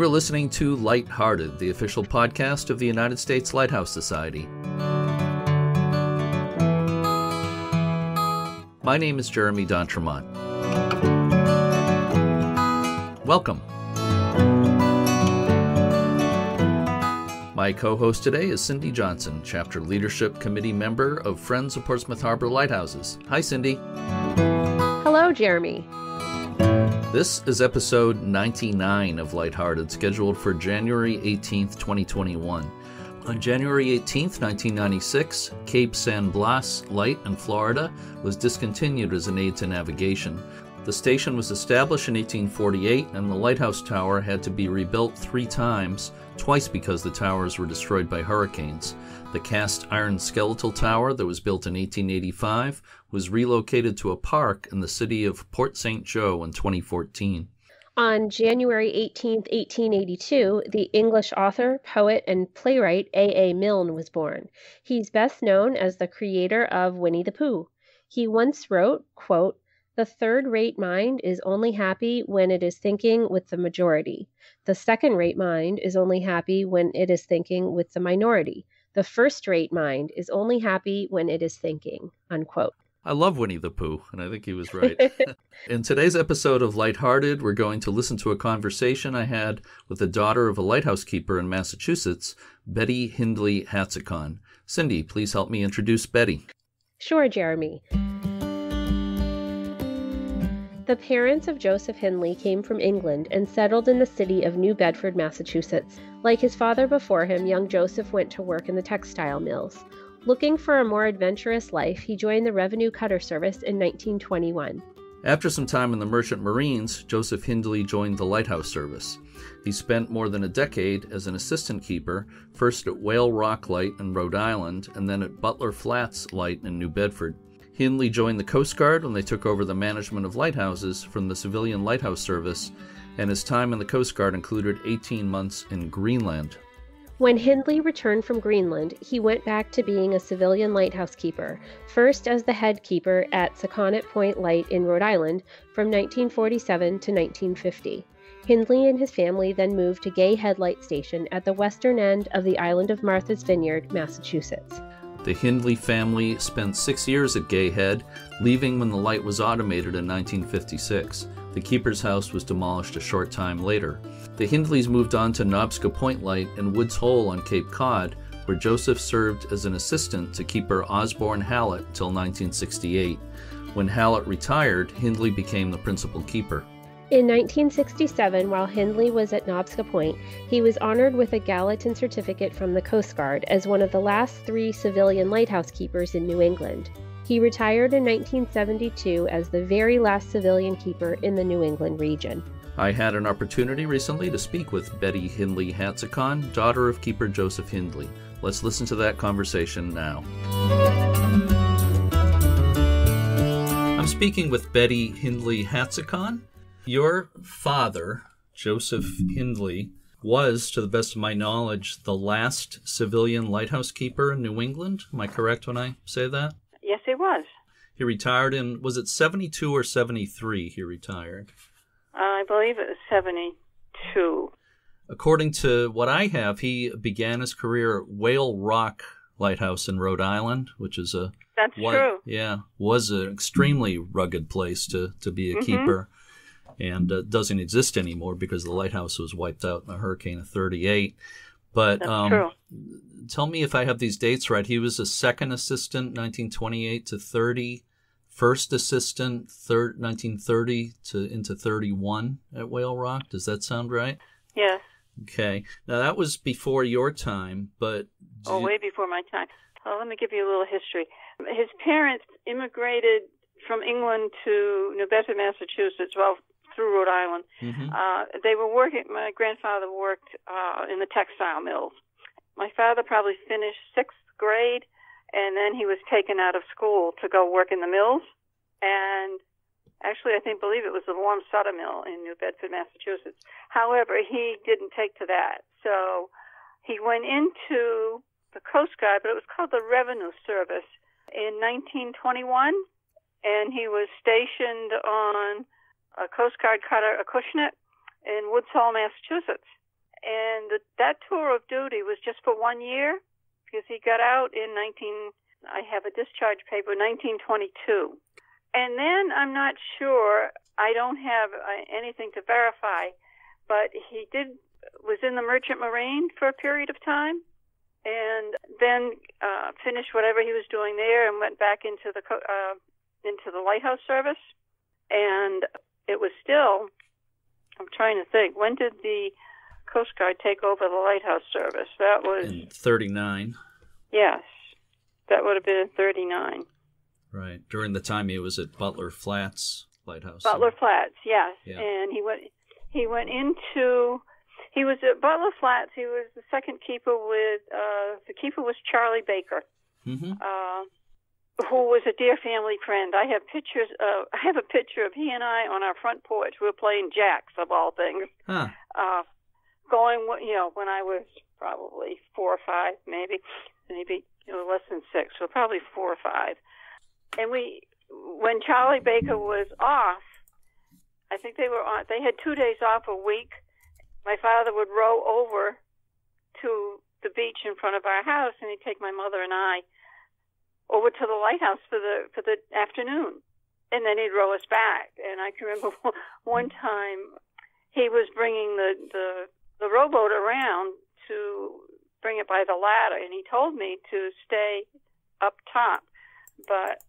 You are listening to Lighthearted, the official podcast of the United States Lighthouse Society. My name is Jeremy D'Entremont. Welcome. My co-host today is Cindy Johnson, Chapter Leadership Committee member of Friends of Portsmouth Harbor Lighthouses. Hi, Cindy. Hello, Jeremy. This is episode 99 of Lighthearted, scheduled for January 18th, 2021. On January 18th, 1996, Cape San Blas Light in Florida was discontinued as an aid to navigation. The station was established in 1848, and the lighthouse tower had to be rebuilt 3 times, twice because the towers were destroyed by hurricanes. The cast iron skeletal tower that was built in 1885 was relocated to a park in the city of Port St. Joe in 2014. On January 18, 1882, the English author, poet, and playwright A. Milne was born. He's best known as the creator of Winnie the Pooh. He once wrote, quote, "The third-rate mind is only happy when it is thinking with the majority. The second-rate mind is only happy when it is thinking with the minority. The first-rate mind is only happy when it is thinking," unquote. I love Winnie the Pooh, and I think he was right. In today's episode of Lighthearted, we're going to listen to a conversation I had with the daughter of a lighthouse keeper in Massachusetts, Betty Hindley Hatzikon. Cindy, please help me introduce Betty. Sure, Jeremy. The parents of Joseph Hinley came from England and settled in the city of New Bedford, Massachusetts. Like his father before him, young Joseph went to work in the textile mills. Looking for a more adventurous life, he joined the Revenue Cutter Service in 1921. After some time in the Merchant Marines, Joseph Hindley joined the Lighthouse Service. He spent more than a decade as an assistant keeper, first at Whale Rock Light in Rhode Island, and then at Butler Flats Light in New Bedford. Hinley joined the Coast Guard when they took over the management of lighthouses from the Civilian Lighthouse Service, and his time in the Coast Guard included 18 months in Greenland. When Hindley returned from Greenland, he went back to being a civilian lighthouse keeper, first as the head keeper at Sakonnet Point Light in Rhode Island from 1947 to 1950. Hindley and his family then moved to Gay Head Light Station at the western end of the island of Martha's Vineyard, Massachusetts. The Hindley family spent 6 years at Gay Head, leaving when the light was automated in 1956. The keeper's house was demolished a short time later. The Hindleys moved on to Nobska Point Light and Woods Hole on Cape Cod, where Joseph served as an assistant to keeper Osborne Hallett until 1968. When Hallett retired, Hindley became the principal keeper. In 1967, while Hindley was at Nobska Point, he was honored with a Gallatin certificate from the Coast Guard as one of the last 3 civilian lighthouse keepers in New England. He retired in 1972 as the very last civilian keeper in the New England region. I had an opportunity recently to speak with Betty Hindley Hatzikon, daughter of keeper Joseph Hindley. Let's listen to that conversation now. I'm speaking with Betty Hindley Hatzikon. Your father, Joseph Hindley, was, to the best of my knowledge, the last civilian lighthouse keeper in New England. Am I correct when I say that? Yes, he was. He retired in, was it 72 or 73 he retired? I believe it was 72. According to what I have, he began his career at Whale Rock Lighthouse in Rhode Island, which is That's true. Yeah, was an extremely rugged place to be a keeper. And doesn't exist anymore because the lighthouse was wiped out in the hurricane of 38. But That's true. Tell me if I have these dates right. He was a second assistant, 1928 to 30, first assistant, 1930 into 31 at Whale Rock. Does that sound right? Yes. Okay. Now, that was before your time, but... way before my time. Well, let me give you a little history. His parents immigrated from England to New Bedford, Massachusetts, through Rhode Island. They were working, my grandfather worked in the textile mills. My father probably finished 6th grade, and then he was taken out of school to go work in the mills. And actually, I believe it was the Warm Sutter Mill in New Bedford, Massachusetts. However, he didn't take to that. So he went into the Coast Guard, but it was called the Revenue Service in 1921, and he was stationed on a Coast Guard cutter, Acushnet, in Woods Hole, Massachusetts. And that tour of duty was just for 1 year, because he got out in I have a discharge paper, 1922. And then I'm not sure, I don't have anything to verify, but he was in the Merchant Marine for a period of time, and then finished whatever he was doing there and went back into the Lighthouse service. And it was still, I'm trying to think, when did the Coast Guard take over the Lighthouse service? That was in 39. Yes, that would have been in 39. Right, during the time he was at Butler Flats Lighthouse. Butler Flats, yes. Yeah. And he was at Butler Flats. He was the second keeper the keeper was Charlie Baker, Mm-hmm. Who was a dear family friend. I have a picture of he and I on our front porch. We were playing jacks, of all things. Huh. Going, when I was probably 4 or 5, maybe less than 6, so probably 4 or 5. And when Charlie Baker was off, I think they had 2 days off a week. My father would row over to the beach in front of our house, and he'd take my mother and I over to the lighthouse for the afternoon, and then he'd row us back. And I can remember one time he was bringing the rowboat around to bring it by the ladder, and he told me to stay up top, but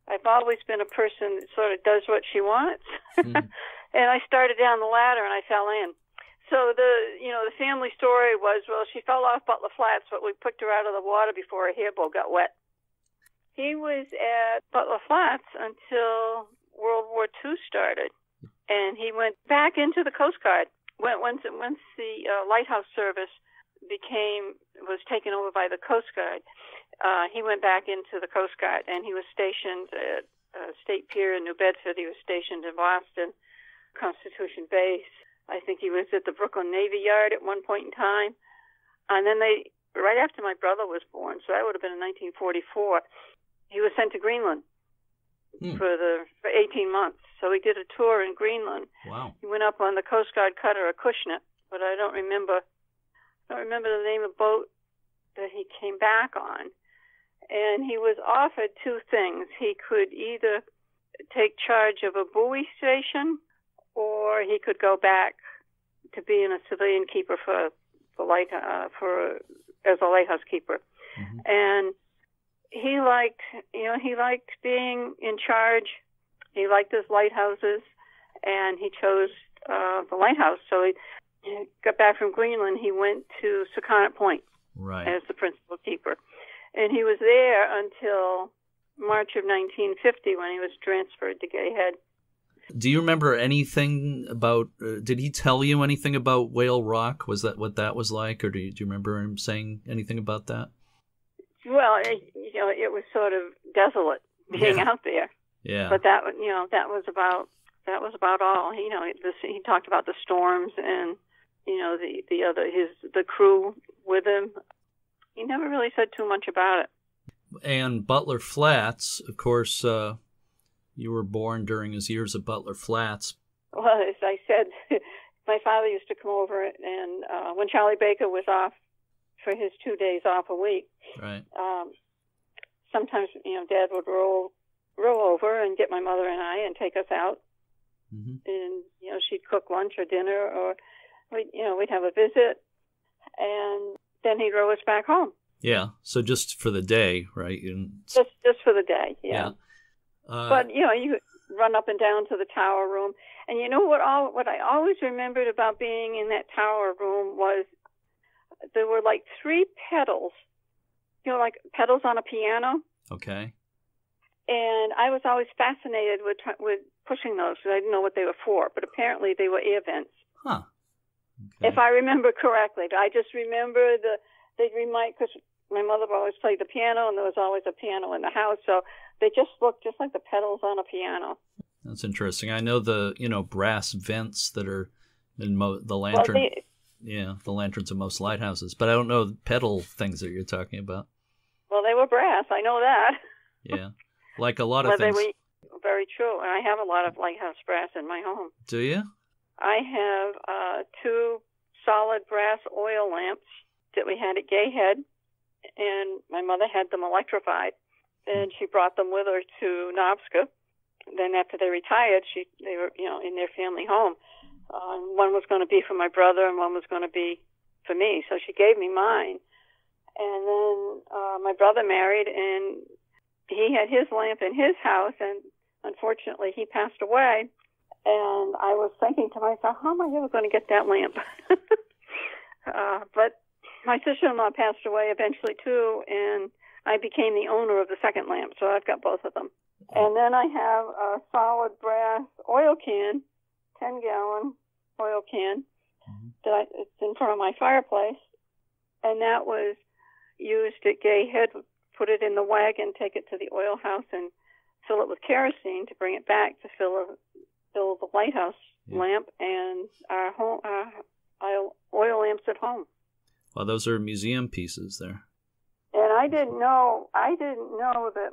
I've always been a person that sort of does what she wants. And I started down the ladder and I fell in. So the family story was, well, she fell off Butler Flats, but we picked her out of the water before her hair bow got wet. He was at Butler Flats until World War II started, and he went back into the Coast Guard. Once the Lighthouse service was taken over by the Coast Guard, he went back into the Coast Guard, and he was stationed at State Pier in New Bedford. He was stationed in Boston, Constitution Base. I think he was at the Brooklyn Navy Yard at one point in time. And then right after my brother was born, so that would have been in 1944, he was sent to Greenland for 18 months. So he did a tour in Greenland. Wow. He went up on the Coast Guard cutter Acushnet, but I don't remember the name of the boat that he came back on. And he was offered 2 things. He could either take charge of a buoy station, or he could go back to being a civilian keeper as a lighthouse keeper. Mm-hmm. And he liked being in charge. He liked his lighthouses, and he chose the lighthouse. So he got back from Greenland. He went to Sakonnet Point as the principal keeper. And he was there until March of 1950 when he was transferred to Gay Head. Do you remember anything about, did he tell you anything about Whale Rock? Was that what that was like? Or do you remember him saying anything about that? Well, it was sort of desolate being out there. Yeah. But that was about all. He talked about the storms and, the crew with him. He never really said too much about it. And Butler Flats, of course, you were born during his years at Butler Flats. Well, as I said, my father used to come over, and when Charlie Baker was off for his 2 days off a week, right. Sometimes, Dad would row over and get my mother and I and take us out. Mm-hmm. And, she'd cook lunch or dinner, or we'd have a visit, and then he'd row us back home. Yeah, so just for the day, right? Just for the day, yeah. But, you run up and down to the tower room. And you know what I always remembered about being in that tower room was there were like 3 pedals, like pedals on a piano. Okay. And I was always fascinated with pushing those because I didn't know what they were for. But apparently they were air vents. Huh. Okay. If I remember correctly. I just remember they'd remind, because my mother always played the piano, and there was always a piano in the house, so they just looked just like the pedals on a piano. That's interesting. I know the brass vents that are in the lantern. Well, the lanterns of most lighthouses, but I don't know the pedal things that you're talking about. Well, they were brass. I know that. Yeah, like a lot of things. They were very true, and I have a lot of lighthouse brass in my home. Do you? I have 2 solid brass oil lamps that we had at Gay Head, and my mother had them electrified, and she brought them with her to Nobska. Then after they retired, they were, in their family home. One was going to be for my brother, and one was going to be for me. So she gave me mine. And then my brother married, and he had his lamp in his house, and unfortunately he passed away. And I was thinking to myself, how am I ever going to get that lamp? But my sister-in-law passed away eventually too, and I became the owner of the second lamp, so I've got both of them. And then I have a solid brass oil can, 10-gallon oil can, it's in front of my fireplace, and that was used at Gay Head. Put it in the wagon, take it to the oil house, and fill it with kerosene to bring it back to fill the Lighthouse lamp and our oil lamps at home. Well, those are museum pieces there. And I didn't know that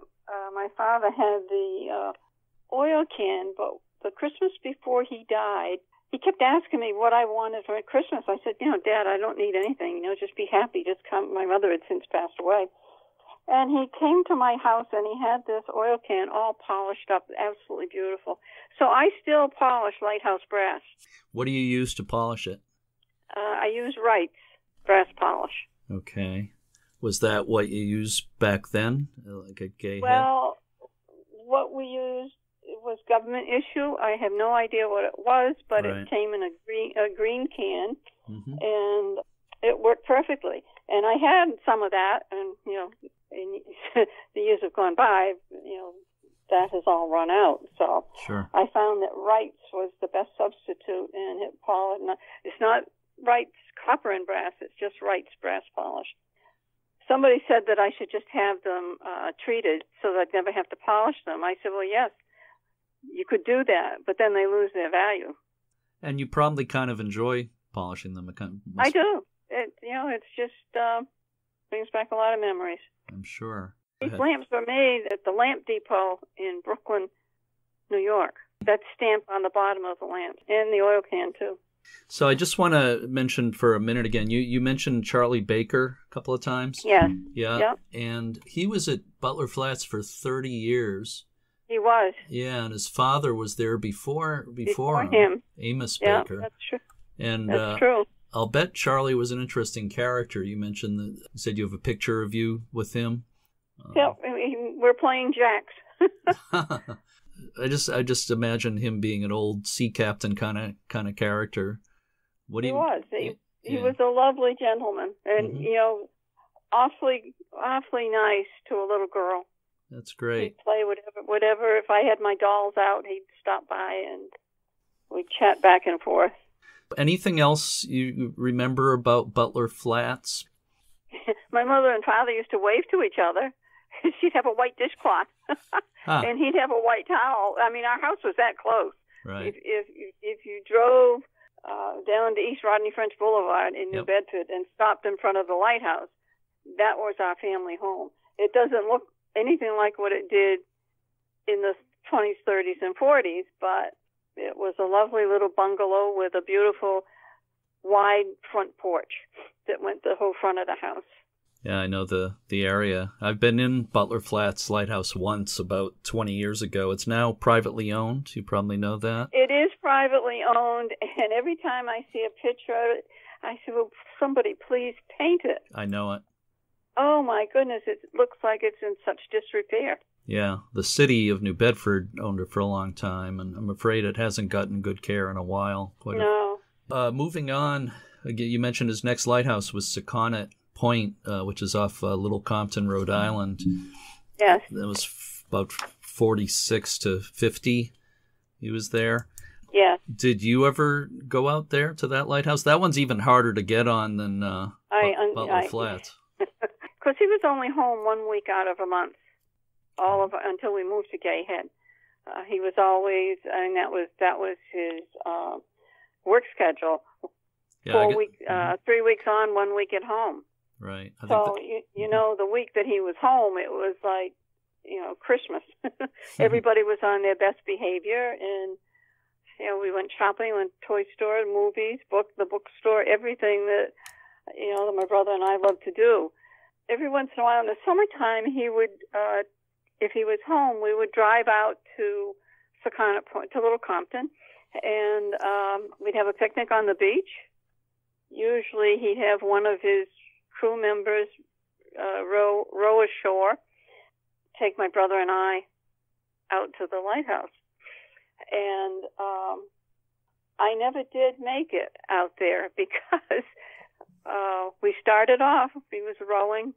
my father had the oil can, but the Christmas before he died, he kept asking me what I wanted for Christmas. I said, Dad, I don't need anything. Just be happy. Just come. My mother had since passed away. And he came to my house, and he had this oil can all polished up, absolutely beautiful. So I still polish Lighthouse brass. What do you use to polish it? I use Wright's brass polish. Okay. Was that what you used back then, like a Gay Head? Well, what we used was government issue. I have no idea what it was, but It came in a green can, and it worked perfectly. And I had some of that, and in the years have gone by, that has all run out. So sure. I found that Wright's was the best substitute, and it's not Wright's copper and brass, it's just Wright's brass polish. Somebody said that I should just have them treated so that I'd never have to polish them. I said, well, yes, you could do that, but then they lose their value. And you probably kind of enjoy polishing them. I do. It's just brings back a lot of memories. I'm sure. These lamps were made at the Lamp Depot in Brooklyn, New York. That's stamped on the bottom of the lamp, and the oil can, too. So I just want to mention for a minute again, you mentioned Charlie Baker a couple of times. Yes. Yeah. Yep. And he was at Butler Flats for 30 years. He was. Yeah, and his father was there before him. Amos Yeah, Baker. that's true. And that's true. I'll bet Charlie was an interesting character. You mentioned you said you have a picture of you with him. Yeah, we're playing jacks. I just imagine him being an old sea captain kind of character. He was. He was a lovely gentleman, and awfully nice to a little girl. That's great. He'd play whatever. If I had my dolls out, he'd stop by and we'd chat back and forth. Anything else you remember about Butler Flats? My mother and father used to wave to each other. She'd have a white dishcloth, and he'd have a white towel. I mean, our house was that close. Right. If you drove down to East Rodney French Boulevard in New Bedford and stopped in front of the Lighthouse, that was our family home. It doesn't look anything like what it did in the 20s, 30s, and 40s, but it was a lovely little bungalow with a beautiful wide front porch that went the whole front of the house. Yeah, I know the area. I've been in Butler Flats Lighthouse once about 20 years ago. It's now privately owned. You probably know that. It is privately owned, and every time I see a picture of it, I say, well, somebody please paint it. I know it. Oh, my goodness, it looks like it's in such disrepair. Yeah, the city of New Bedford owned it for a long time, and I'm afraid it hasn't gotten good care in a while. No. Moving on, again, you mentioned his next lighthouse was Sakonnet Point, which is off Little Compton, Rhode Island. Yes. That was about 46 to 50. He was there. Yeah. Did you ever go out there to that lighthouse? That one's even harder to get on than Butler Flats. Because he was only home 1 week out of a month, until we moved to Gay Head. He was always, and that was his work schedule. Yeah, 3 weeks on, 1 week at home. Right. The week that he was home, it was like, Christmas. Everybody was on their best behavior, and We went shopping, went to toy store, movies, the bookstore, everything that, that my brother and I loved to do. Every once in a while in the summertime, he would, if he was home, we would drive out to Sakonnet Point, to Little Compton, and we'd have a picnic on the beach. Usually he'd have one of his crew members row ashore, take my brother and I out to the lighthouse. And I never did make it out there because we started off, he was rowing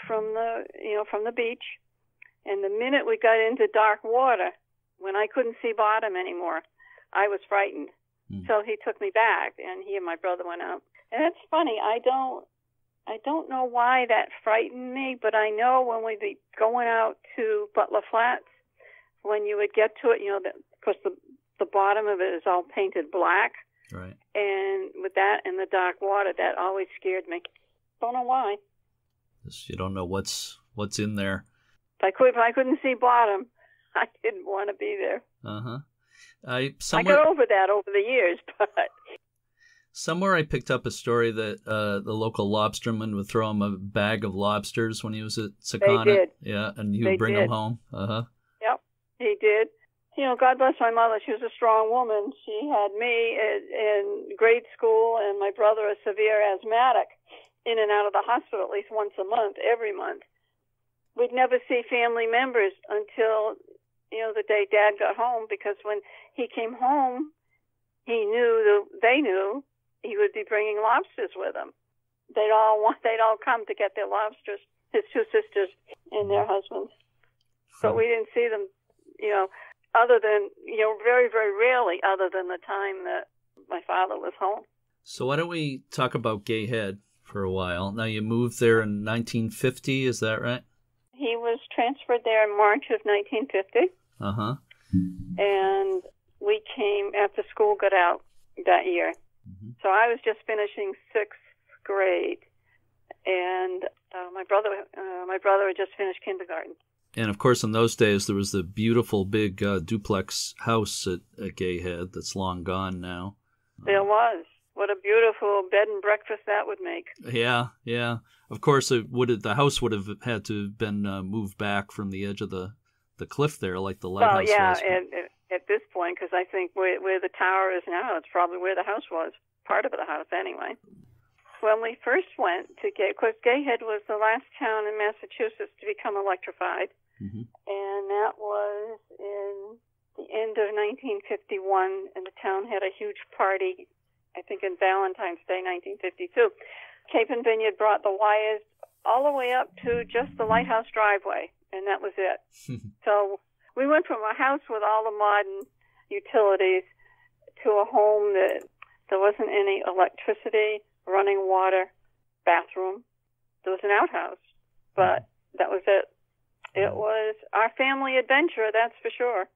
from the beach, and the minute we got into dark water, when I couldn't see bottom anymore, I was frightened. So he took me back, and he and my brother went out. And it's funny, I don't know why that frightened me, but I know when we'd be going out to Butler Flats, when you would get to it, because the bottom of it is all painted black. Right. And with that and the dark water, that always scared me. Don't know why. You don't know what's in there. If I couldn't see bottom, I didn't want to be there. Uh-huh. I got over that over the years, but... Somewhere I picked up a story that the local lobsterman would throw him a bag of lobsters when he was at Sakonnet. They did. Yeah, and he would bring them home. Uh-huh. Yep, he did. God bless my mother. She was a strong woman. She had me in grade school and my brother a severe asthmatic, in and out of the hospital at least once a month, every month. We'd never see family members until, the day Dad got home, because when he came home, they knew he would be bringing lobsters with him. They'd all come to get their lobsters, his two sisters and their husbands. But we didn't see them, other than, very, very rarely, other than the time that my father was home. So why don't we talk about Gay Head for a while? Now, you moved there in 1950, is that right? He was transferred there in March of 1950. Uh-huh. And we came after school got out that year. Mm-hmm. So I was just finishing 6th grade, and my brother had just finished kindergarten. And of course, in those days, there was the beautiful big duplex house at Gay Head that's long gone now. There was. What a beautiful bed and breakfast that would make. Yeah, yeah. Of course, the house would have had to have been moved back from the edge of the cliff there, like the lighthouse was. Well, yeah, at this point, because I think where the tower is now, it's probably where the house was, part of the house anyway. When we first went to because Gay Head was the last town in Massachusetts to become electrified, mm-hmm. and that was in the end of 1951, and the town had a huge party, I think in Valentine's Day, 1952. Cape and Vineyard brought the wires all the way up to just the Lighthouse driveway, and that was it. So we went from a house with all the modern utilities to a home that there wasn't any electricity, running water, bathroom. There was an outhouse, but that was it. It was our family adventure, that's for sure.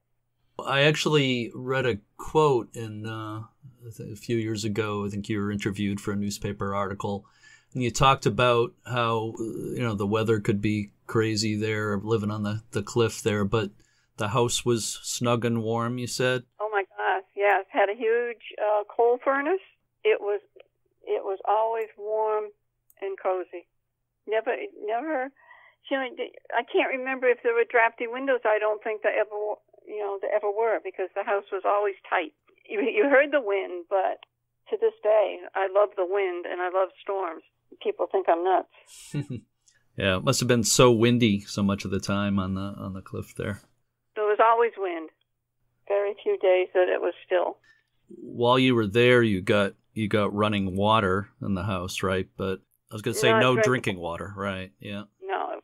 I actually read a quote a few years ago. I think you were interviewed for a newspaper article, and you talked about how the weather could be crazy there, living on the cliff there, but the house was snug and warm, you said? Oh my gosh, yes. Had a huge coal furnace. It was always warm and cozy. Never. I can't remember if there were drafty windows. I don't think there ever were, because the house was always tight. You heard the wind, but to this day, I love the wind and I love storms. People think I'm nuts. Yeah, it must have been so windy so much of the time on the cliff there. There was always wind. Very few days that it was still. While you were there, you got running water in the house, right? But I was going to say no drinking water, right? Yeah. No.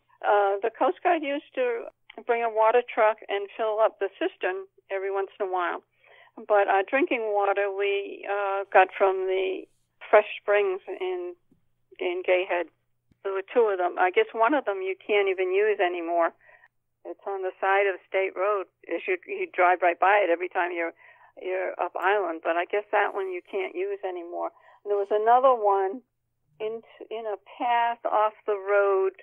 The Coast Guard used to bring a water truck and fill up the cistern every once in a while. But our drinking water we got from the fresh springs in Gay Head. There were two of them. I guess one of them you can't even use anymore. It's on the side of State Road. You drive right by it every time you're up island. But I guess that one you can't use anymore. And there was another one in a path off the road,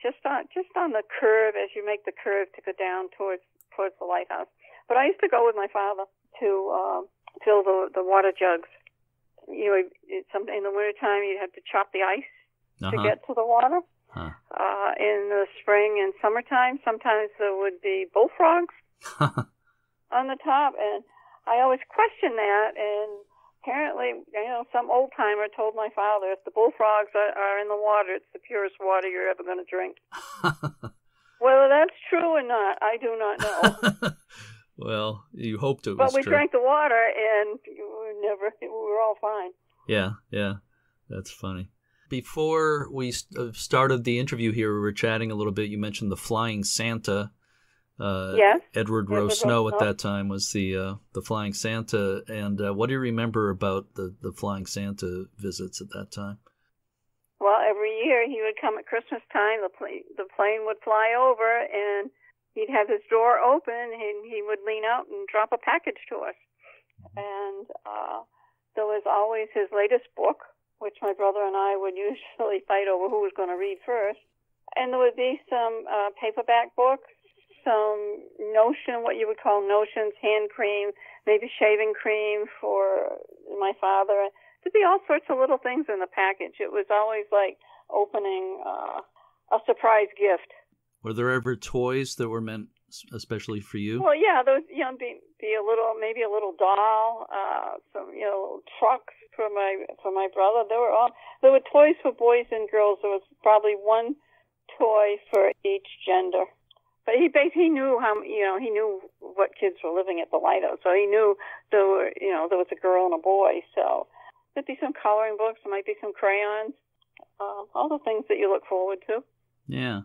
just on the curve as you make the curve to go down towards the lighthouse. But I used to go with my father to fill the water jugs. You know, in the wintertime, you'd have to chop the ice to get to the water. Huh. In the spring and summertime, sometimes there would be bullfrogs on the top, and I always questioned that, and apparently, some old-timer told my father, if the bullfrogs are in the water, it's the purest water you're ever going to drink. Whether that's true or not, I do not know. Well, you hoped it was But we true. drank the water, and we were all fine. Yeah, that's funny. Before we started the interview here, we were chatting a little bit. You mentioned the Flying Santa. Yes. Edward Rowe Snow at that time was the Flying Santa. And what do you remember about the Flying Santa visits at that time? Well, every year he would come at Christmas time. The plane would fly over, and he'd have his door open, and he would lean out and drop a package to us. And there was always his latest book, which my brother and I would usually fight over who was going to read first. And there would be some paperback books, some what you would call notions, hand cream, maybe shaving cream for my father. There'd be all sorts of little things in the package. It was always like opening a surprise gift. Were there ever toys that were meant especially for you? Well, yeah, those be a little, maybe a little doll, some trucks for my brother. There were toys for boys and girls. There was probably one toy for each gender. But he knew he knew what kids were living at the Lighthouse, so he knew there was a girl and a boy. So there'd be some coloring books, there might be some crayons, all the things that you look forward to. Yeah.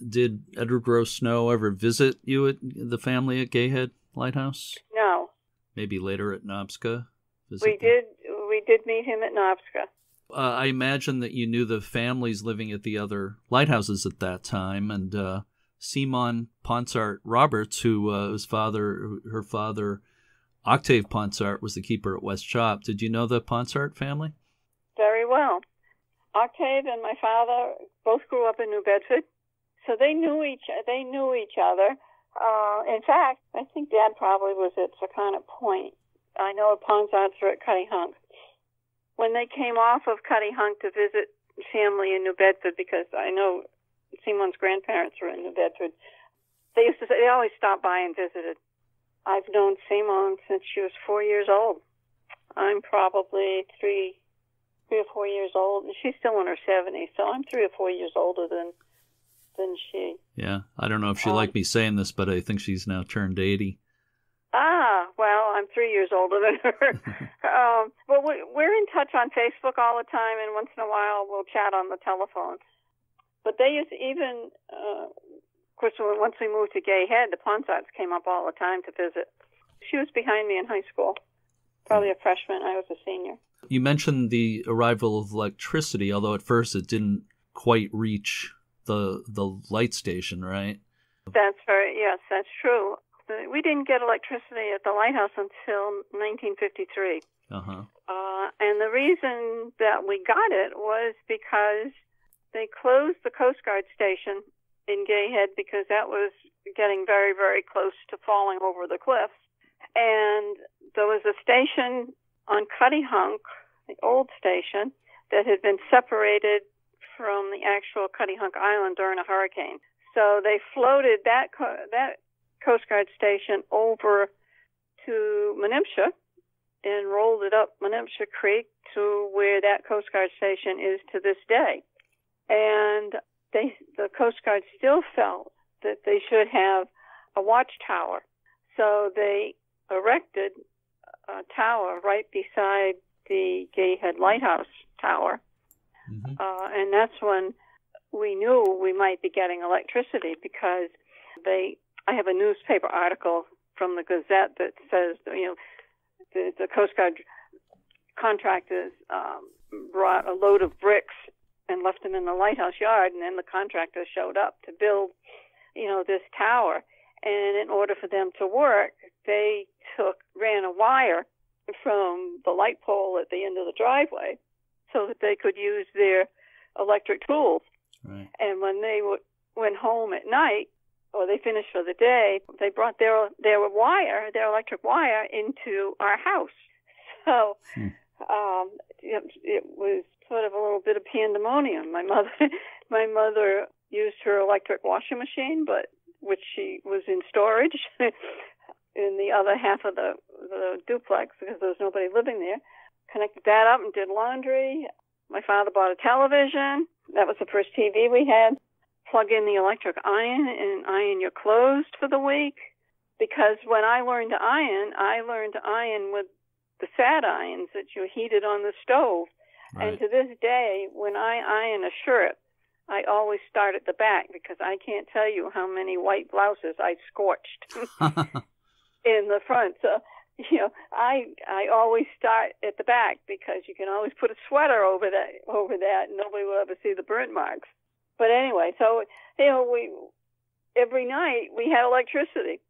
Did Edward Rowe Snow ever visit you at the family at Gayhead Lighthouse? No. Maybe later at Nobska? We did meet him at Nobska. I imagine that you knew the families living at the other lighthouses at that time, and Simon Ponsart Roberts, who her father, Octave Ponsart, was the keeper at West Chop. Did you know the Ponsart family? Very well. Octave and my father both grew up in New Bedford, so they knew each other. In fact, I think Dad probably was at Sakonnet Point. I know the Ponsarts were at Cuttyhunk. When they came off of Cuttyhunk to visit family in New Bedford, because I know Simon's grandparents were in New Bedford, they always stopped by and visited. I've known Simon since she was 4 years old. I'm probably three or 4 years old, and she's still in her 70s, so I'm 3 or 4 years older than she. Yeah, I don't know if she liked me saying this, but I think she's now turned 80. Well, I'm 3 years older than her. Well, we're in touch on Facebook all the time, and once in a while we'll chat on the telephone. But they used to even, of course, once we moved to Gayhead, the Ponsarts came up all the time to visit. She was behind me in high school, probably a freshman. I was a senior. You mentioned the arrival of electricity, although at first it didn't quite reach the light station, right? Yes, that's true. We didn't get electricity at the Lighthouse until 1953. And the reason that we got it was because they closed the Coast Guard station in Gayhead because that was getting very, very close to falling over the cliffs. And there was a station on Cuttyhunk, the old station, that had been separated from the actual Cuttyhunk Island during a hurricane. So they floated that Coast Guard station over to Menipsha and rolled it up Menipsha Creek to where that Coast Guard station is to this day. And the Coast Guard still felt that they should have a watchtower. So they erected a tower right beside the Gayhead Lighthouse Tower. And that's when we knew we might be getting electricity because I have a newspaper article from the Gazette that says, the Coast Guard contractors brought a load of bricks and left them in the lighthouse yard, and then the contractor showed up to build, this tower. And in order for them to work, they ran a wire from the light pole at the end of the driveway so that they could use their electric tools. Right. And when they went home at night, or they finished for the day, they brought their electric wire into our house. So it was sort of a little bit of pandemonium. My mother used her electric washing machine, which she was in storage in the other half of the duplex because there was nobody living there. Connected that up and did laundry. My father bought a television. That was the first TV we had. Plug in the electric iron and iron your clothes for the week. Because when I learned to iron with the fat irons that you heated on the stove. Right. And to this day, when I iron a shirt, I always start at the back because I can't tell you how many white blouses I scorched in the front. So, I always start at the back because you can always put a sweater over that and nobody will ever see the burnt marks. But anyway, so, every night we had electricity.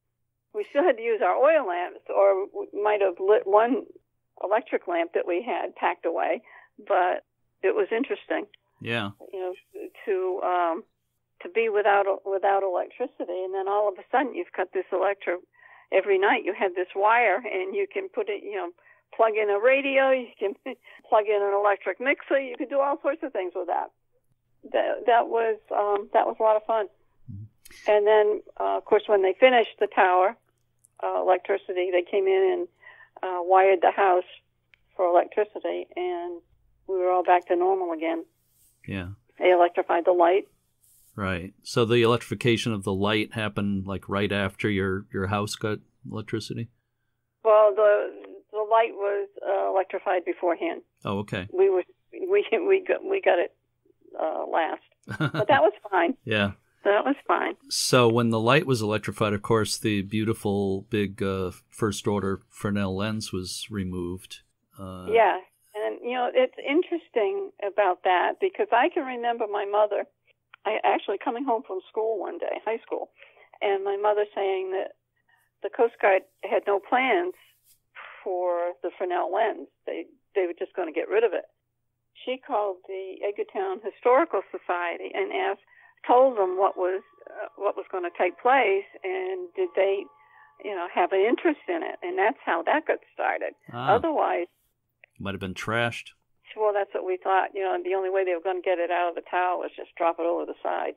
We still had to use our oil lamps, or we might have lit one electric lamp that we had packed away, but it was interesting. Yeah. To be without electricity, and then all of a sudden you've got this every night you had this wire, and you can put it, plug in a radio, you can plug in an electric mixer, you could do all sorts of things with that. That was a lot of fun. And then, of course, when they finished the tower, electricity, they came in and wired the house for electricity, and we were all back to normal again. Yeah. They electrified the light. Right. So the electrification of the light happened like right after your house got electricity? Well, the light was electrified beforehand. Oh, okay. We got it last, but that was fine. Yeah. That was fine. So when the light was electrified, of course, the beautiful big first order Fresnel lens was removed. Yeah. And, it's interesting about that because I can remember my mother actually coming home from school one day, high school, and my mother saying that the Coast Guard had no plans for the Fresnel lens. They were just going to get rid of it. She called the Edgartown Historical Society and told them what was going to take place, and did they, have an interest in it, and that's how that got started. Otherwise, might have been trashed. Well, that's what we thought. The only way they were going to get it out of the tower was just drop it over the side,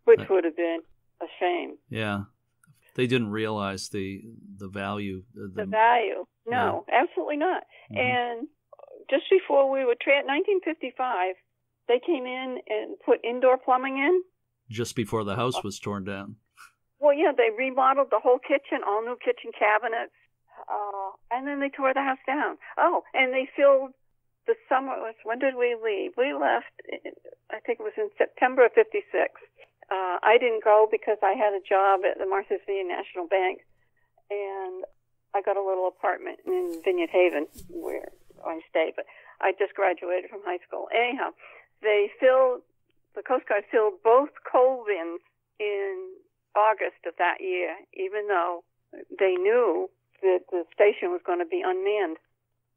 which would have been a shame. Yeah, they didn't realize the value. The value? No, absolutely not. Mm-hmm. And just before we were 1955, they came in and put indoor plumbing in. Just before the house was torn down. Well, yeah, they remodeled the whole kitchen, all new kitchen cabinets, and then they tore the house down. Oh, and they filled the summer. When did we leave? We left, I think it was in September of 56. I didn't go because I had a job at the Martha's Vineyard National Bank, and I got a little apartment in Vineyard Haven where I stayed, but I just graduated from high school. Anyhow, the Coast Guard filled both coal bins in August of that year, even though they knew that the station was going to be unmanned.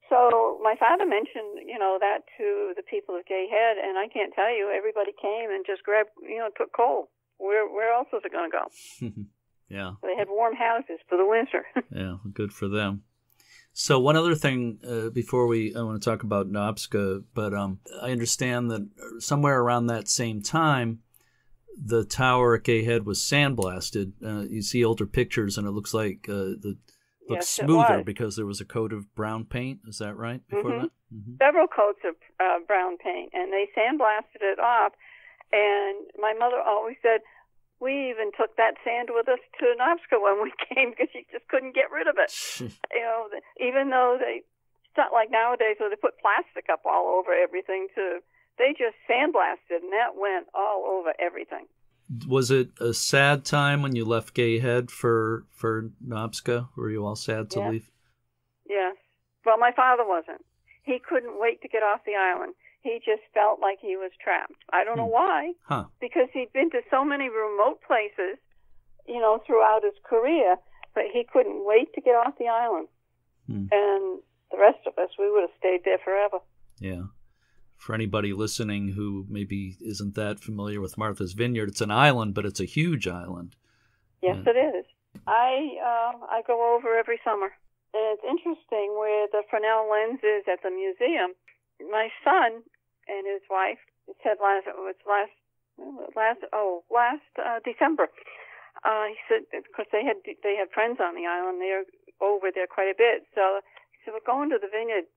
So my father mentioned, that to the people of Gay Head, and I can't tell you, everybody came and just grabbed, took coal. Where else was it going to go? Yeah. They had warm houses for the winter. Yeah, good for them. So one other thing before I want to talk about Nobska, but I understand that somewhere around that same time, the tower at Gay Head was sandblasted. You see older pictures, and it looks like looks smoother because there was a coat of brown paint. Is that right? Before that, several coats of brown paint, and they sandblasted it off. And my mother always said, we even took that sand with us to Nobska when we came because you just couldn't get rid of it. Even though it's not like nowadays where they put plastic up all over everything they just sandblasted, and that went all over everything. Was it a sad time when you left Gay Head for Nobska? Were you all sad to leave? Yes. Well, my father wasn't. He couldn't wait to get off the island. He just felt like he was trapped. I don't know why. Huh. Because he'd been to so many remote places, throughout his career, but he couldn't wait to get off the island. And the rest of us, we would have stayed there forever. Yeah. For anybody listening who maybe isn't that familiar with Martha's Vineyard, it's an island, but it's a huge island. Yes, it is. I go over every summer. And it's interesting with the Fresnel lenses at the museum. My son and his wife said last December. He said, because they had friends on the island, they're over there quite a bit. So he said, we're going to the Vineyard.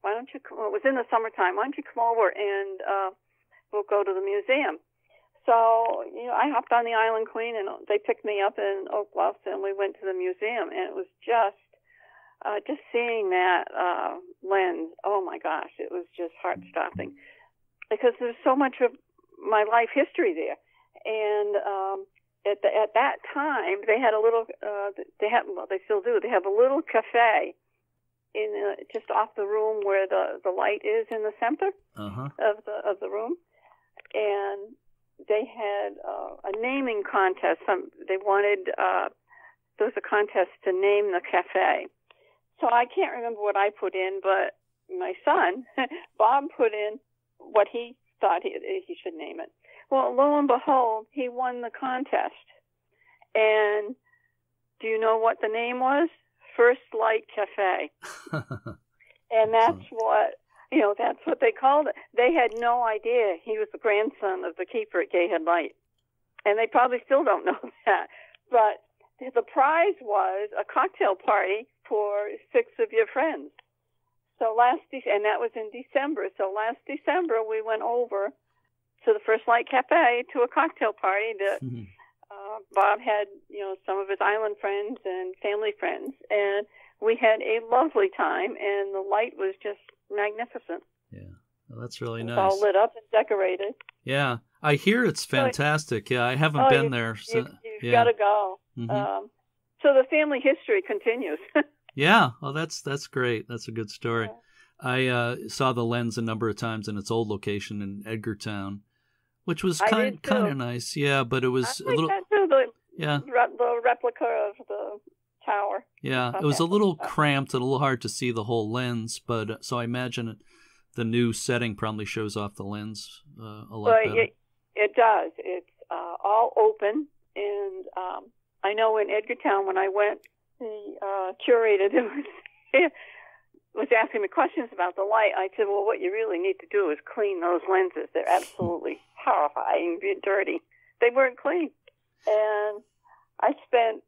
Why don't you? Well, it was in the summertime. Why don't you come over and we'll go to the museum? So I hopped on the Island Queen and they picked me up in Oak Bluffs and we went to the museum, and it was just seeing that lens. Oh my gosh, it was just heart-stopping because there's so much of my life history there. And at that time, they had a little. They still do. They have a little cafe in just off the room where the light is in the center of the room, and they had a naming contest. They wanted there was a contest to name the cafe. So I can't remember what I put in, but my son Bob put in what he thought he should name it. Well, lo and behold, he won the contest. And do you know what the name was? First Light Cafe. And that's what they called it. They had no idea he was the grandson of the keeper at Gay Head Light. And they probably still don't know that. But the prize was a cocktail party for 6 of your friends. So and that was in December. So last December we went over to the First Light Cafe to a cocktail party that Bob had, some of his island friends and family friends, and we had a lovely time, and the light was just magnificent. Yeah, well, that's really nice. It's all lit up and decorated. Yeah, I hear it's fantastic. Yeah, I haven't been there. So, you've got to go. Mm-hmm. So the family history continues. Yeah, well, that's great. That's a good story. Yeah. I saw the lens a number of times in its old location in Edgartown, which was kind of nice. Yeah, but it was a little. That too, the replica of the tower. Yeah, it was a little cramped and a little hard to see the whole lens, but so I imagine the new setting probably shows off the lens a lot better. It does. It's all open, and I know in Edgartown when I went, the curator was asking me questions about the light. I said, well, what you really need to do is clean those lenses. They're absolutely horrifying, dirty. They weren't clean. And I spent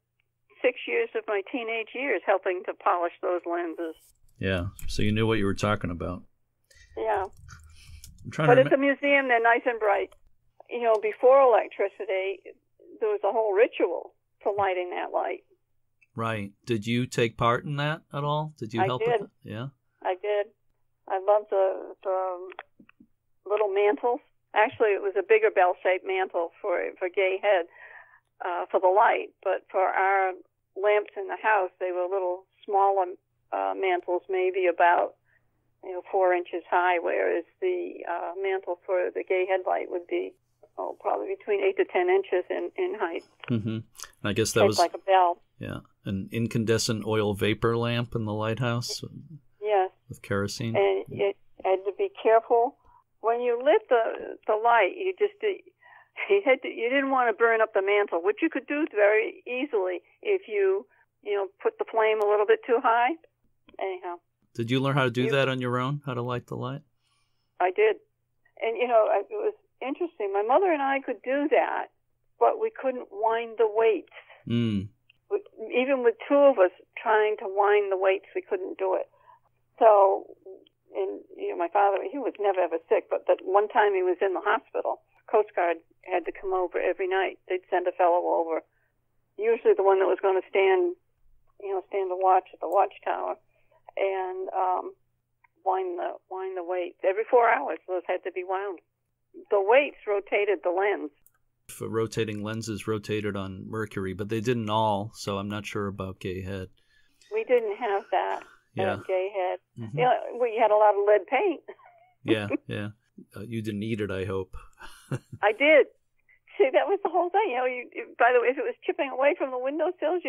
6 years of my teenage years helping to polish those lenses. Yeah, so you knew what you were talking about. Yeah. But at the museum, they're nice and bright. Before electricity, there was a whole ritual for lighting that light. Right. Did you take part in that at all? Did you help with it? Yeah. I did. I loved the little mantles. Actually, it was a bigger bell-shaped mantle for Gay Head for the light, but for our lamps in the house, they were little smaller mantles, maybe about 4 inches high, whereas the mantle for the Gay Head light would be probably between 8 to 10 inches in height. Mm-hmm. I guess that was like a bell. Yeah, an incandescent oil vapor lamp in the lighthouse. Yes. With kerosene. And you had to be careful when you lit the light. You didn't want to burn up the mantle, which you could do very easily if you put the flame a little bit too high. Anyhow. Did you learn how to do that on your own? How to light the light? I did, and it was interesting. My mother and I could do that, but we couldn't wind the weights. Mm. Even with 2 of us trying to wind the weights, we couldn't do it. So, and my father, he was never ever sick, but that one time he was in the hospital. Coast Guard had to come over every night. They'd send a fellow over, usually the one that was going to stand to watch at the watchtower, and wind the weights. Every 4 hours, those had to be wound. The weights rotated the lens. For rotating lenses rotated on Mercury, but they didn't all, so I'm not sure about Gay Head. We didn't have that at Gay Head. Mm-hmm. We had a lot of lead paint. Yeah. You didn't eat it, I hope. I did. See, that was the whole thing. By the way, if it was chipping away from the windowsills,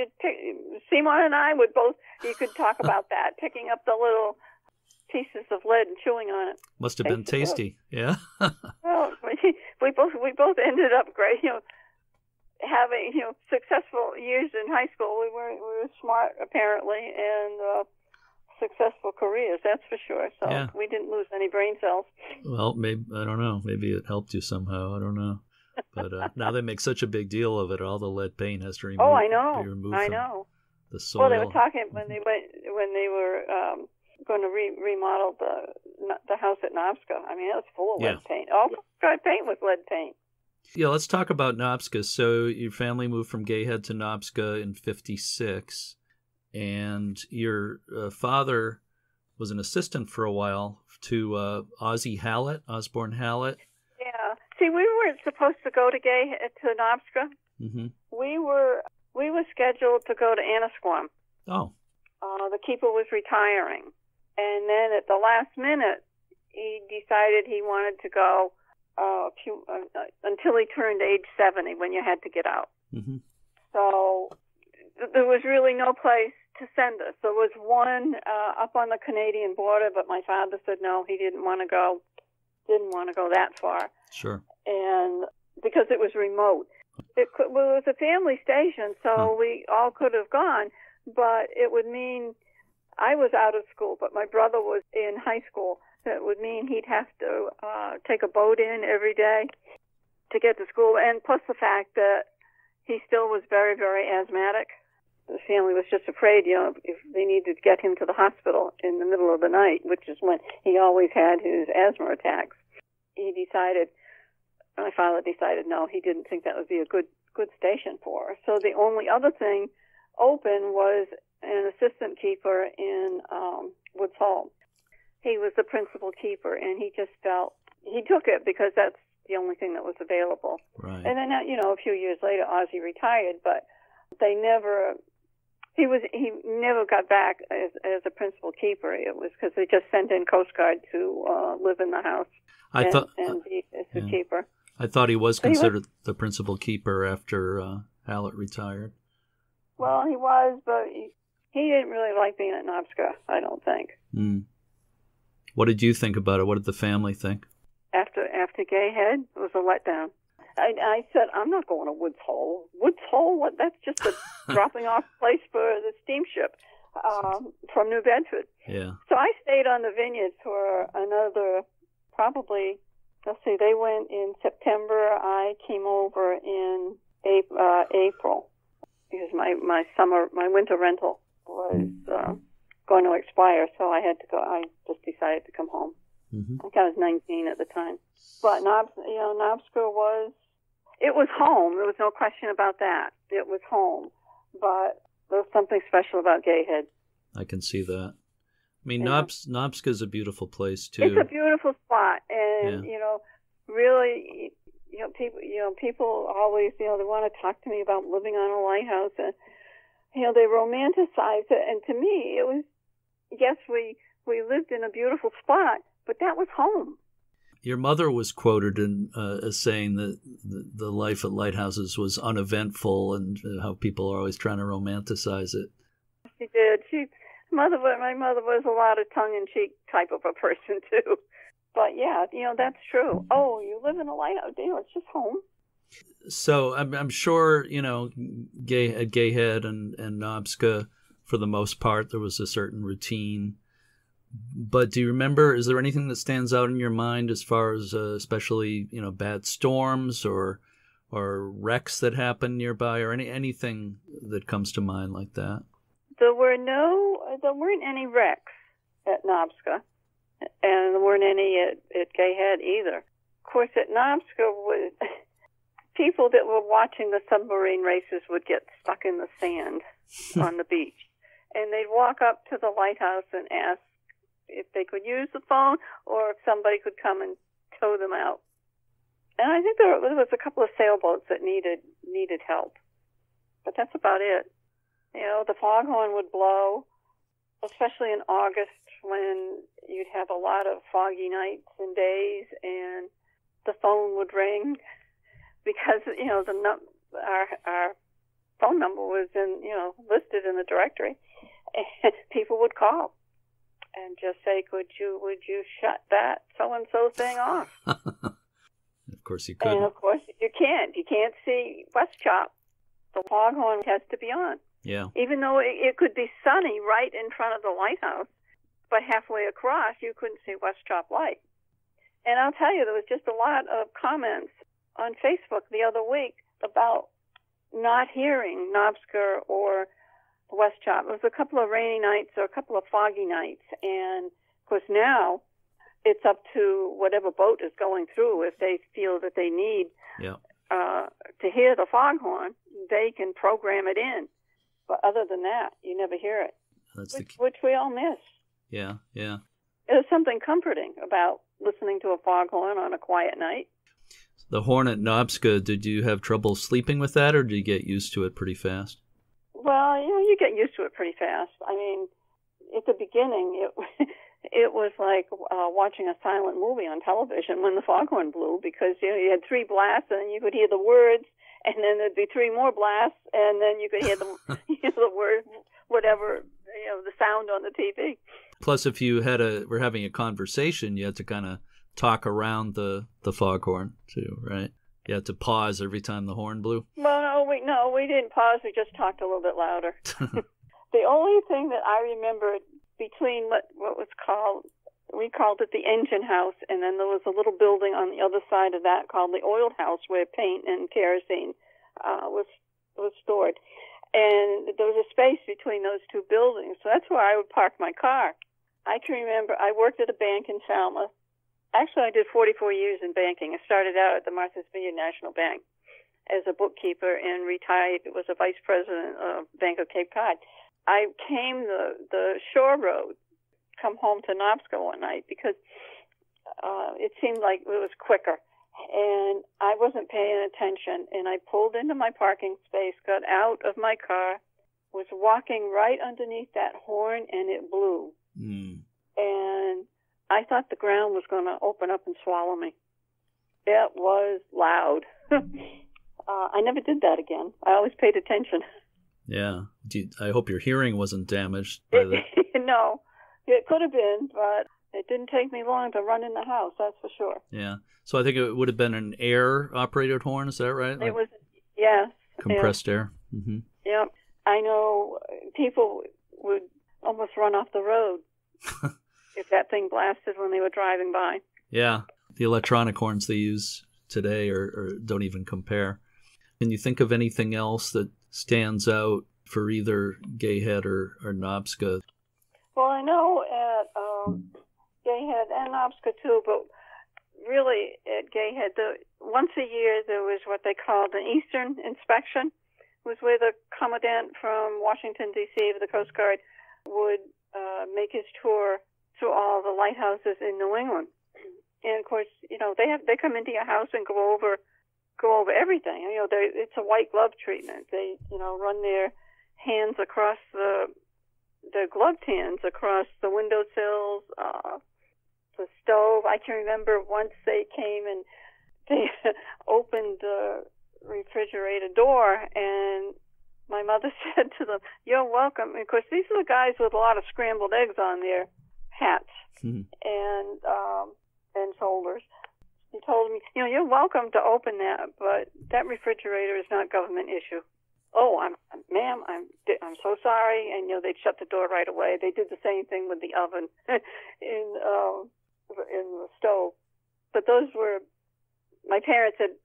Simon and I would both, you could talk about that, picking up the little pieces of lead and chewing on it. Must have been tasty. Yeah. Well, we both ended up great. having, successful years in high school. We were smart, apparently, and successful careers, that's for sure. So we didn't lose any brain cells. Well, maybe, I don't know. Maybe it helped you somehow. I don't know. But now they make such a big deal of it. All the lead paint has to be removed. Oh, I know. I know. The soil. Well, they were talking when they were going to remodel the house at Nobska. I mean, it was full of lead paint. All Postcard paint was lead paint. Yeah, let's talk about Nobska. So your family moved from Gayhead to Nobska in '56, and your father was an assistant for a while to Osborne Hallett. Yeah. See, we weren't supposed to go to Nobska. Mm-hmm. We were scheduled to go to Annisquam. Oh. The keeper was retiring. And then at the last minute, he decided he wanted to go until he turned age 70, when you had to get out. Mm-hmm. So there was really no place to send us. There was one up on the Canadian border, but my father said no, he didn't want to go that far. Sure. And because it was remote. It was a family station, so we all could have gone, but it would mean I was out of school, but my brother was in high school. It would mean he'd have to take a boat in every day to get to school, and plus the fact that he still was very, very asthmatic. The family was just afraid, if they needed to get him to the hospital in the middle of the night, which is when he always had his asthma attacks. My father decided no, he didn't think that would be a good station for us. So the only other thing open was an assistant keeper in Woods Hole. He was the principal keeper, and he just felt he took it because that's the only thing that was available. Right. And then, a few years later, Ozzy retired, but he never got back as a principal keeper. It was because they just sent in Coast Guard to live in the house and be the keeper. I thought he was considered the principal keeper after Hallett retired. Well, he was, but he didn't really like being at Nobska, I don't think. Mm. What did you think about it? What did the family think? After Gayhead, it was a letdown. I said, I'm not going to Woods Hole. Woods Hole? What? That's just a dropping off place for the steamship from New Bedford. Yeah. So I stayed on the Vineyard for another probably, they went in September. I came over in April because my winter rental was going to expire, so I had to go. I just decided to come home. Mm-hmm. I think I was 19 at the time. But Nobska was home. There was no question about that. It was home. But there was something special about Gayhead. I can see that. I mean, Nobska is a beautiful place too. It's a beautiful spot, and really, people always, they want to talk to me about living on a lighthouse, and they romanticize it. And to me, it was, yes, we lived in a beautiful spot, but that was home. Your mother was quoted as saying that the life at Lighthouses was uneventful, and how people are always trying to romanticize it. She did. My mother was a lot of tongue-in-cheek type of a person too. But yeah, that's true. Oh, you live in a lighthouse, it's just home. So I'm sure, Gayhead and Nobska, for the most part, there was a certain routine. But do you remember, is there anything that stands out in your mind as far as especially, bad storms or wrecks that happen nearby, or anything that comes to mind like that? There weren't any wrecks at Nobska, and there weren't any at Gayhead either. Of course, at Nobska, people that were watching the submarine races would get stuck in the sand on the beach, and they'd walk up to the lighthouse and ask if they could use the phone or if somebody could come and tow them out. And I think there was a couple of sailboats that needed help, but that's about it. The foghorn would blow, especially in August when you'd have a lot of foggy nights and days, and the phone would ring because our phone number was listed in the directory, and people would call and just say, would you shut that so and so thing off? Of course you couldn't. And of course you can't. You can't see West Chop. The foghorn has to be on. Yeah. Even though it could be sunny right in front of the lighthouse, but halfway across you couldn't see West Chop Light. And I'll tell you, there was just a lot of comments on Facebook the other week about not hearing Nobska or West Chop. It was a couple of rainy nights or a couple of foggy nights. And, of course, now it's up to whatever boat is going through. If they feel that they need to hear the foghorn, they can program it in. But other than that, you never hear it, which we all miss. Yeah, yeah. There's something comforting about listening to a foghorn on a quiet night. The horn at Nobska, did you have trouble sleeping with that, or did you get used to it pretty fast? Well, you get used to it pretty fast. I mean, at the beginning, it was like watching a silent movie on television when the foghorn blew, because you had 3 blasts and you could hear the words, and then there'd be 3 more blasts, and then you could hear the word, whatever, the sound on the TV. Plus, if you were having a conversation, you had to kind of talk around the foghorn too, right? You had to pause every time the horn blew. Well, no, we didn't pause. We just talked a little bit louder. The only thing that I remember between what was called, we called it the engine house, and then there was a little building on the other side of that called the oil house, where paint and kerosene was stored. And there was a space between those 2 buildings, so that's where I would park my car. I can remember I worked at a bank in Falmouth. Actually, I did 44 years in banking. I started out at the Martha's Vineyard National Bank as a bookkeeper and retired. Was a vice president of Bank of Cape Cod. I came the shore road, come home to Nobska one night because it seemed like it was quicker. And I wasn't paying attention, and I pulled into my parking space, got out of my car, was walking right underneath that horn, and it blew. Mm. And I thought the ground was going to open up and swallow me. It was loud. I never did that again. I always paid attention. Yeah. I hope your hearing wasn't damaged by that. No, it could have been, but it didn't take me long to run in the house, that's for sure. Yeah. So I think it would have been an air-operated horn, is that right? It was, yes. Compressed air? Mm-hmm. Yep. I know people would almost run off the road if that thing blasted when they were driving by. Yeah. The electronic horns they use today or don't even compare. Can you think of anything else that stands out for either Gayhead or Nobska? Well, I know at Gayhead and Nobska too, but really at Gayhead, once a year there was what they called an Eastern inspection. It was where the commandant from Washington, D.C. of the Coast Guard would make his tour through all the lighthouses in New England. And of course, they come into your house and go over everything. It's a white glove treatment. They run their hands across their gloved hands across the windowsills, the stove. I can remember once they came and they opened the refrigerator door, and my mother said to them, "You're welcome." And of course, these are the guys with a lot of scrambled eggs on their hats and shoulders. He told me, "You're welcome to open that, but that refrigerator is not government issue." "Oh, ma'am, I'm so sorry." And they'd shut the door right away. They did the same thing with the oven in the stove. But those were, my parents had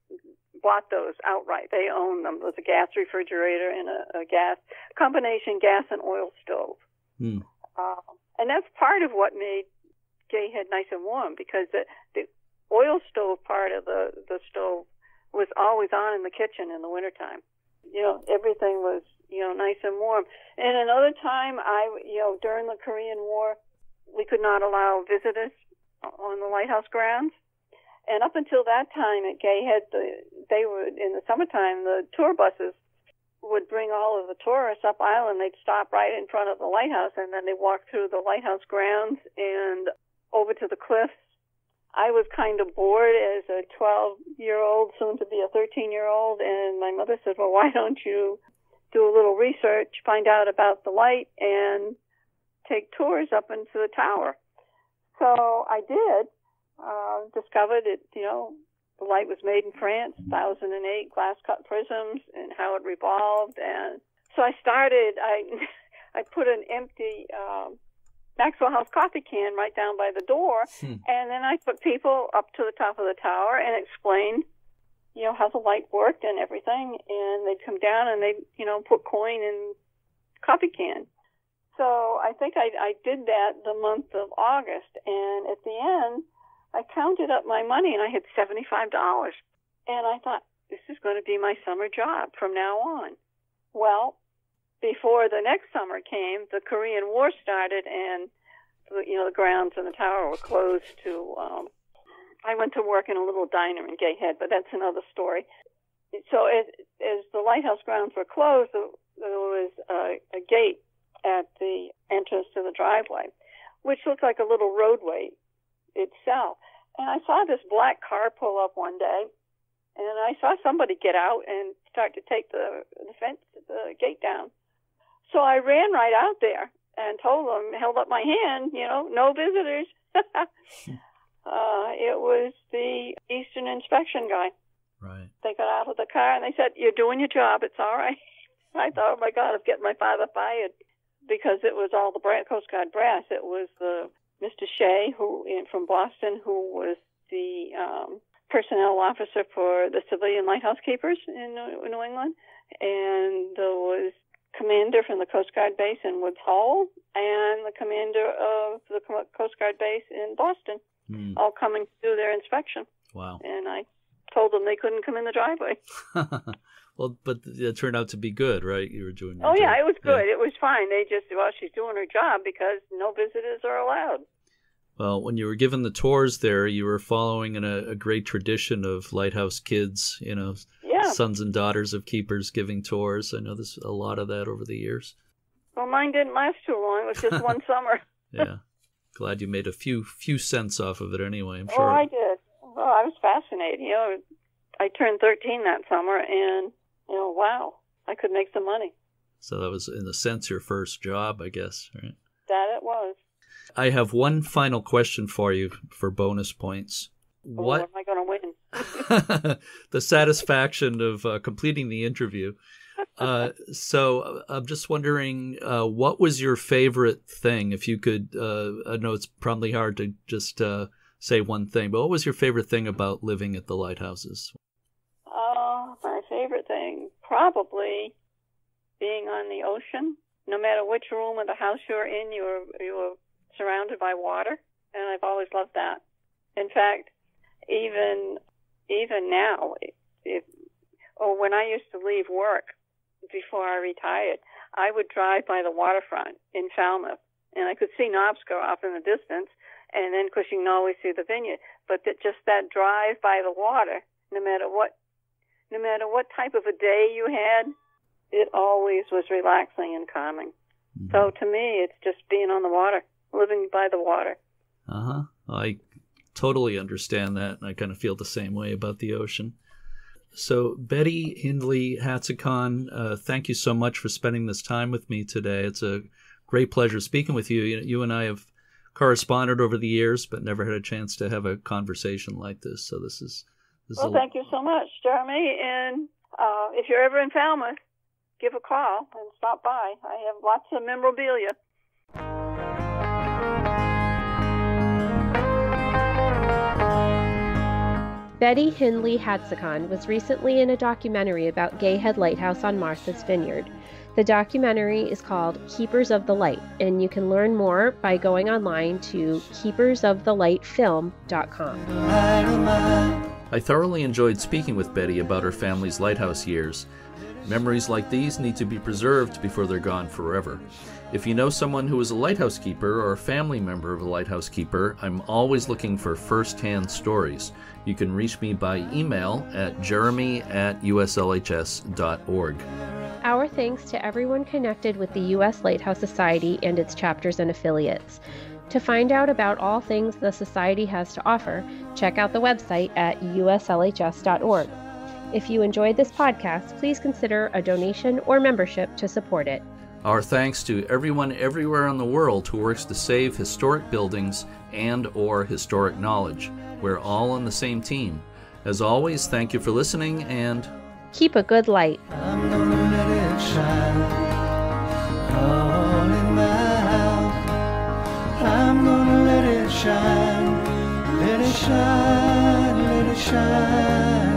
bought those outright. They owned them. It was a gas refrigerator and a combination gas and oil stove. And that's part of what made Gayhead nice and warm, because the oil stove part of the stove was always on in the kitchen in the wintertime. Everything was, nice and warm. And another time, during the Korean War, we could not allow visitors on the lighthouse grounds. And up until that time at Gayhead, they would, in the summertime, the tour buses would bring all of the tourists up island. They'd stop right in front of the lighthouse, and then they'd walk through the lighthouse grounds and over to the cliffs. I was kind of bored as a 12-year-old, soon to be a 13-year-old, and my mother said, "Well, why don't you do a little research, find out about the light, and take tours up into the tower?" So I did. Discovered it, the light was made in France, 1008 glass-cut prisms, and how it revolved. And so I put an empty Maxwell House coffee can right down by the door, and then I took people up to the top of the tower and explained, how the light worked and everything, and they'd come down and they'd, put coin in coffee can. So I think I did that the month of August, and at the end, I counted up my money, and I had $75. And I thought, this is going to be my summer job from now on. Well, before the next summer came, the Korean War started, and the grounds and the tower were closed to. I went to work in a little diner in Gay Head, but that's another story. So as the lighthouse grounds were closed, there was a gate at the entrance to the driveway, which looked like a little roadway itself. And I saw this black car pull up one day, and I saw somebody get out and start to take the gate down. So I ran right out there and told them, held up my hand, no visitors. It was the Eastern inspection guy. Right. They got out of the car and they said, "You're doing your job. It's all right." I thought, oh my God, I'm getting my father fired, because it was all the Coast Guard brass. It was the Mr. Shea, from Boston, who was the personnel officer for the civilian lighthouse keepers in New England, and there was commander from the Coast Guard base in Woods Hole, and the commander of the Coast Guard base in Boston, all coming to do their inspection. Wow. And I told them they couldn't come in the driveway. Well, but it turned out to be good, right? You were doing your job. Yeah, it was good. Yeah. It was fine. They just, she's doing her job because no visitors are allowed. Well, when you were given the tours there, you were following in a great tradition of lighthouse kids, sons and daughters of keepers giving tours. I know there's a lot of that over the years. Well, mine didn't last too long. It was just one summer. Yeah. Glad you made a few cents off of it anyway, I'm sure. Oh, I did. Well, I was fascinated. I turned 13 that summer, and, wow, I could make some money. So that was, in a sense, your first job, I guess, right? That it was. I have one final question for you for bonus points. What am I going to win? The satisfaction of completing the interview. So I'm just wondering, what was your favorite thing? If you could, I know it's probably hard to just say one thing, but what was your favorite thing about living at the Lighthouses? My favorite thing, probably being on the ocean. No matter which room of the house you're in, you're surrounded by water, and I've always loved that. In fact, even now, when I used to leave work before I retired, I would drive by the waterfront in Falmouth, and I could see Nobska off in the distance, and then, of course, you can always see the Vineyard. But just that drive by the water, no matter what type of a day you had, it always was relaxing and calming. Mm-hmm. So to me, it's just being on the water, living by the water. Uh-huh. I totally understand that, and I kind of feel the same way about the ocean. So, Betty Hindley Hatzikon, thank you so much for spending this time with me today. It's a great pleasure speaking with you. You and I have corresponded over the years, but never had a chance to have a conversation like this. So this is well, thank you so much, Jeremy. And if you're ever in Falmouth, give a call and stop by. I have lots of memorabilia. Betty Hindley Hatzikon was recently in a documentary about Gay Head Lighthouse on Martha's Vineyard. The documentary is called Keepers of the Light, and you can learn more by going online to keepersofthelightfilm.com. I thoroughly enjoyed speaking with Betty about her family's lighthouse years. Memories like these need to be preserved before they're gone forever. If you know someone who is a lighthouse keeper or a family member of a lighthouse keeper, I'm always looking for first-hand stories. You can reach me by email at jeremy@uslhs.org. Our thanks to everyone connected with the U.S. Lighthouse Society and its chapters and affiliates. To find out about all things the Society has to offer, check out the website at uslhs.org. If you enjoyed this podcast, please consider a donation or membership to support it. Our thanks to everyone everywhere in the world who works to save historic buildings and/or historic knowledge. We're all on the same team. As always, thank you for listening, and keep a good light. I'm gonna let it shine all in my house. I'm gonna let it shine, let it shine, let it shine.